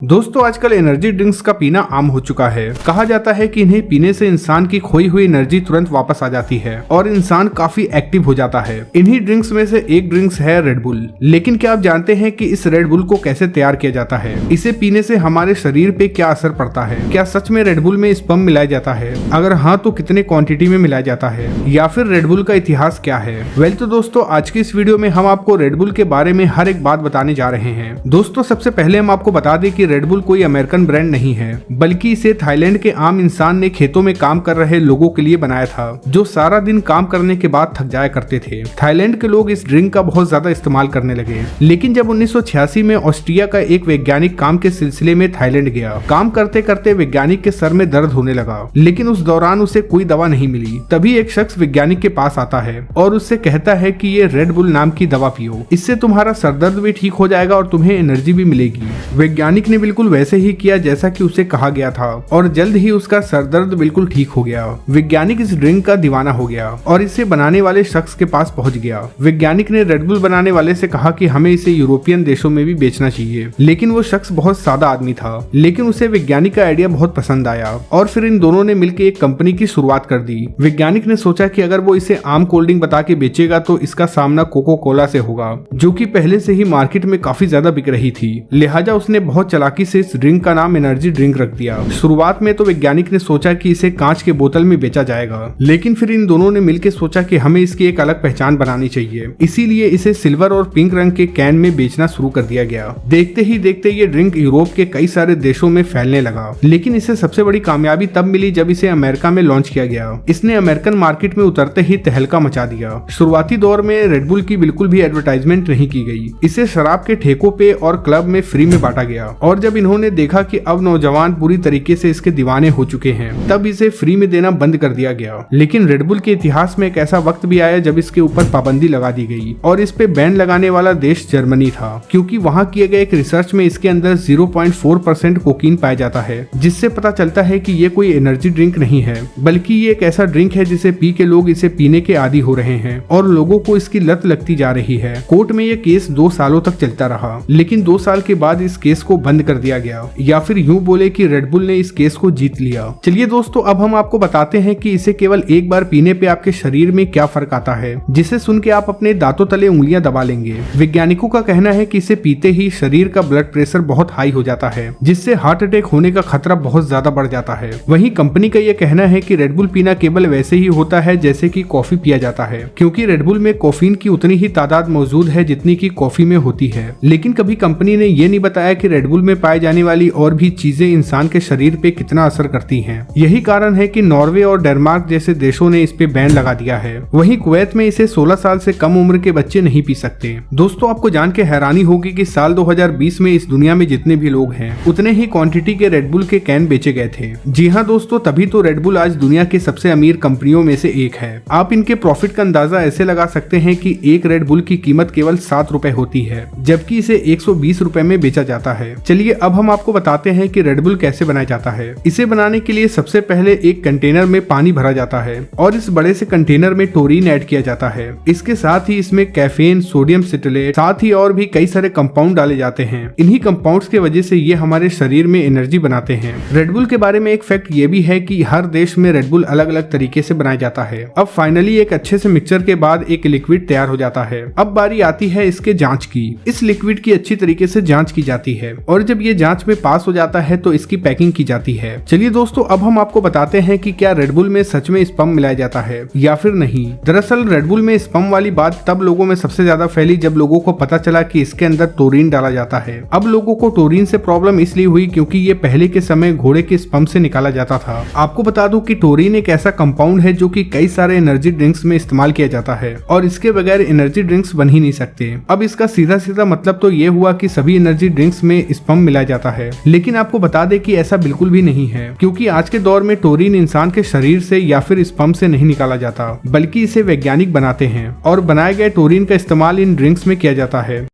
दोस्तों आजकल energy drinks का पीना आम हो चुका है। कहा जाता है कि इन्हें पीने से इंसान की खोई हुई एनर्जी तुरंत वापस आ जाती है और इंसान काफी एक्टिव हो जाता है। इन्हीं ड्रिंक्स में से एक ड्रिंक्स है रेड बुल। लेकिन क्या आप जानते हैं कि इस रेड बुल को कैसे तैयार किया जाता है? इसे पीने से हमारे शरीर पे क्या असर पड़ता है? क्या सच में रेड बुल में स्पर्म मिलाया जाता है? अगर हाँ तो कितने क्वांटिटी में मिलाया जाता है? या फिर रेड बुल का इतिहास क्या है? वेल तो दोस्तों आज की इस वीडियो में हम आपको रेड बुल के बारे में हर एक बात बताने जा रहे हैं। दोस्तों सबसे पहले हम आपको बता दें कि रेड बुल कोई अमेरिकन ब्रांड नहीं है, बल्कि इसे थाईलैंड के आम इंसान ने खेतों में काम कर रहे लोगों के लिए बनाया था, जो सारा दिन काम करने के बाद थक जाया करते थे। थाईलैंड के लोग इस ड्रिंक का बहुत ज्यादा इस्तेमाल करने लगे। लेकिन जब 1986 में ऑस्ट्रिया का एक वैज्ञानिक काम के सिलसिले में थाईलैंड गया, काम करते करते वैज्ञानिक के सर में दर्द होने लगा, लेकिन उस दौरान उसे कोई दवा नहीं मिली। तभी एक शख्स वैज्ञानिक के पास आता है और उससे कहता है कि ये रेड बुल नाम की दवा पियो, इससे तुम्हारा सरदर्द भी ठीक हो जाएगा और तुम्हें एनर्जी भी मिलेगी। वैज्ञानिक ने बिल्कुल वैसे ही किया जैसा कि उसे कहा गया था और जल्द ही उसका सरदर्द बिल्कुल ठीक हो गया। वैज्ञानिक इस ड्रिंक का दीवाना हो गया और इसे बनाने वाले शख्स के पास पहुंच गया। वैज्ञानिक ने रेड बुल बनाने वाले से कहा कि हमें इसे यूरोपियन देशों में भी बेचना चाहिए। लेकिन वो शख्स बहुत सादा आदमी था, लेकिन उसे वैज्ञानिक का आइडिया बहुत पसंद आया और फिर इन दोनों ने मिलकर एक कंपनी की शुरुआत कर दी। वैज्ञानिक ने सोचा कि अगर वो इसे आम कोल्ड ड्रिंक बता के बेचेगा तो इसका सामना कोको कोला से होगा, जो कि पहले से ही मार्केट में काफी ज्यादा बिक रही थी। लिहाजा उसने बहुत चालाकी से इस ड्रिंक का नाम एनर्जी ड्रिंक रख दिया। शुरुआत में तो वैज्ञानिक ने सोचा कि इसे कांच के बोतल में बेचा जाएगा, लेकिन फिर इन दोनों ने मिलकर सोचा कि हमें इसकी एक अलग पहचान बनानी चाहिए। इसीलिए इसे सिल्वर और पिंक रंग के कैन में बेचना शुरू कर दिया गया। देखते ही देखते ये ड्रिंक यूरोप के कई सारे देशों में फैलने लगा। लेकिन इसे सबसे बड़ी कामयाबी तब मिली जब इसे अमेरिका में लॉन्च किया गया। इसने अमेरिकन मार्केट में उतरते ही तहलका मचा दिया। शुरुआती दौर में रेड बुल की बिल्कुल भी एडवर्टाइजमेंट नहीं की गई। इसे शराब के ठेकों पे और क्लब में फ्री में बांटा गया और जब इन्होंने देखा कि अब नौजवान पूरी तरीके से इसके दीवाने हो चुके हैं, तब इसे फ्री में देना बंद कर दिया गया। लेकिन रेड बुल के इतिहास में एक ऐसा वक्त भी आया जब इसके ऊपर पाबंदी लगा दी गई और इस पे बैन लगाने वाला देश जर्मनी था, क्योंकि वहां किए गए एक रिसर्च में इसके अंदर 0.4% कोकीन पाया जाता है, जिससे पता चलता है कि ये कोई एनर्जी ड्रिंक नहीं है, बल्कि ये एक ऐसा ड्रिंक है जिसे पी के लोग इसे पीने के आदी हो रहे हैं और लोगों को इसकी लत लगती जा रही है। कोर्ट में ये केस 2 सालों तक चलता रहा, लेकिन 2 साल के बाद इस केस को बंद कर दिया गया, या फिर यूं बोले कि रेड बुल ने इस केस को जीत लिया। चलिए दोस्तों अब हम आपको बताते हैं कि इसे केवल एक बार पीने पे आपके शरीर में क्या फर्क आता है, जिसे सुन के आप अपने दांतों तले उंगलियां दबा लेंगे। वैज्ञानिकों का कहना है कि इसे पीते ही शरीर का ब्लड प्रेशर बहुत हाई हो जाता है, जिससे हार्ट अटैक होने का खतरा बहुत ज्यादा बढ़ जाता है। वहीं कंपनी का यह कहना है कि रेड बुल पीना केवल वैसे ही होता है जैसे कि कॉफी पिया जाता है, क्योंकि रेड बुल में कैफीन की उतनी ही तादाद मौजूद है जितनी की कॉफी में होती है। लेकिन कभी कंपनी ने यह नहीं बताया कि रेड बुल में पाए जाने वाली और भी चीजें इंसान के शरीर पे कितना असर करती हैं। यही कारण है कि नॉर्वे और डेनमार्क जैसे देशों ने इस पे बैन लगा दिया है। वहीं कुवैत में इसे 16 साल से कम उम्र के बच्चे नहीं पी सकते। दोस्तों आपको जान के हैरानी होगी कि साल 2020 में इस दुनिया में जितने भी लोग हैं, उतने ही क्वांटिटी के रेड बुल के कैन बेचे गए थे। जी हाँ दोस्तों, तभी तो रेड बुल आज दुनिया के सबसे अमीर कंपनियों में से एक है। आप इनके प्रॉफिट का अंदाजा ऐसे लगा सकते हैं कि एक रेड बुल की कीमत केवल 7 रुपए होती है, जबकि इसे 120 रुपए में बेचा जाता है। चलिए अब हम आपको बताते हैं कि रेड बुल कैसे बनाया जाता है। इसे बनाने के लिए सबसे पहले एक कंटेनर में पानी भरा जाता है और इस बड़े से कंटेनर में टोरीन ऐड किया जाता है। इसके साथ ही इसमें कैफीन, सोडियम सिट्रेट, साथ ही और भी कई सारे कंपाउंड डाले जाते हैं। इन्हीं कंपाउंड्स की वजह से ये हमारे शरीर में एनर्जी बनाते हैं। रेड बुल के बारे में एक फैक्ट ये भी है कि हर देश में रेड बुल अलग अलग तरीके से बनाया जाता है। अब फाइनली एक अच्छे से मिक्सचर के बाद एक लिक्विड तैयार हो जाता है। अब बारी आती है इसके जांच की। इस लिक्विड की अच्छी तरीके से जांच की जाती है और जब ये जांच में पास हो जाता है तो इसकी पैकिंग की जाती है। चलिए दोस्तों अब हम आपको बताते हैं कि क्या रेड बुल में सच में स्पर्म मिलाया जाता है या फिर नहीं। दरअसल रेड बुल में स्पर्म वाली बात तब लोगों में सबसे ज्यादा फैली जब लोगों को पता चला कि इसके अंदर टोरीन डाला जाता है। अब लोगों को टोरीन से प्रॉब्लम इसलिए हुई क्योंकि ये पहले के समय घोड़े के स्पर्म से निकाला जाता था। आपको बता दूं कि टोरीन एक ऐसा कंपाउंड है जो कि कई सारे एनर्जी ड्रिंक्स में इस्तेमाल किया जाता है और इसके बगैर एनर्जी ड्रिंक्स बन ही नहीं सकते। अब इसका सीधा सीधा मतलब तो ये हुआ कि सभी एनर्जी ड्रिंक्स में स्पर्म मिलाया जाता है, लेकिन आपको बता दें कि ऐसा बिल्कुल भी नहीं है, क्योंकि आज के दौर में टोरीन इंसान के शरीर से या फिर स्पर्म से नहीं निकाला जाता, बल्कि इसे वैज्ञानिक बनाते हैं और बनाए गए टोरीन का इस्तेमाल इन ड्रिंक्स में किया जाता है।